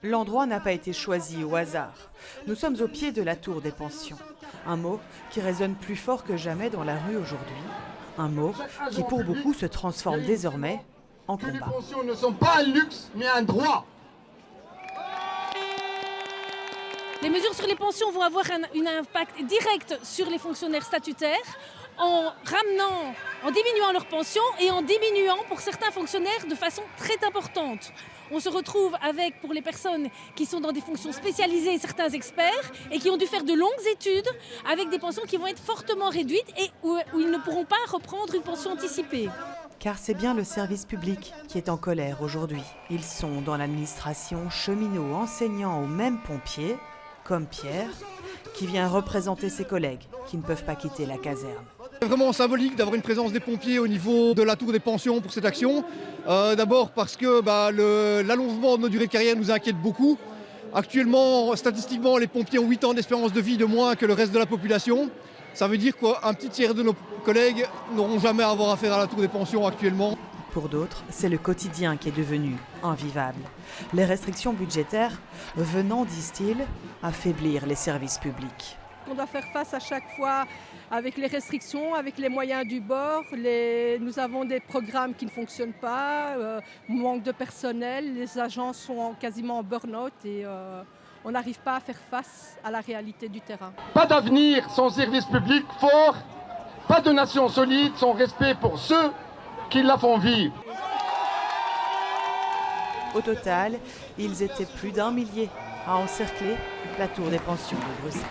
L'endroit n'a pas été choisi au hasard. Nous sommes au pied de la tour des pensions. Un mot qui résonne plus fort que jamais dans la rue aujourd'hui. Un mot qui pour beaucoup se transforme désormais en combat. Les pensions ne sont pas un luxe, mais un droit. Les mesures sur les pensions vont avoir un impact direct sur les fonctionnaires statutaires en diminuant leurs pensions et en diminuant pour certains fonctionnaires de façon très importante. On se retrouve avec, pour les personnes qui sont dans des fonctions spécialisées, certains experts et qui ont dû faire de longues études avec des pensions qui vont être fortement réduites et où ils ne pourront pas reprendre une pension anticipée. Car c'est bien le service public qui est en colère aujourd'hui. Ils sont dans l'administration, cheminots, enseignants ou même pompiers, comme Pierre, qui vient représenter ses collègues qui ne peuvent pas quitter la caserne. C'est vraiment symbolique d'avoir une présence des pompiers au niveau de la tour des pensions pour cette action. D'abord parce que l'allongement de nos durées de carrière nous inquiète beaucoup. Actuellement, statistiquement, les pompiers ont 8 ans d'espérance de vie de moins que le reste de la population. Ça veut dire qu'un petit tiers de nos collègues n'auront jamais à avoir affaire à la tour des pensions actuellement. Pour d'autres, c'est le quotidien qui est devenu invivable. Les restrictions budgétaires venant, disent-ils, affaiblir les services publics. On doit faire face à chaque fois avec les restrictions, avec les moyens du bord. Nous avons des programmes qui ne fonctionnent pas, manque de personnel, les agents sont quasiment en burn-out et on n'arrive pas à faire face à la réalité du terrain. Pas d'avenir sans service public fort, pas de nation solide sans respect pour ceux qui la font vivre. Au total, ils étaient plus d'1 millier à encercler la tour des pensions de Bruxelles.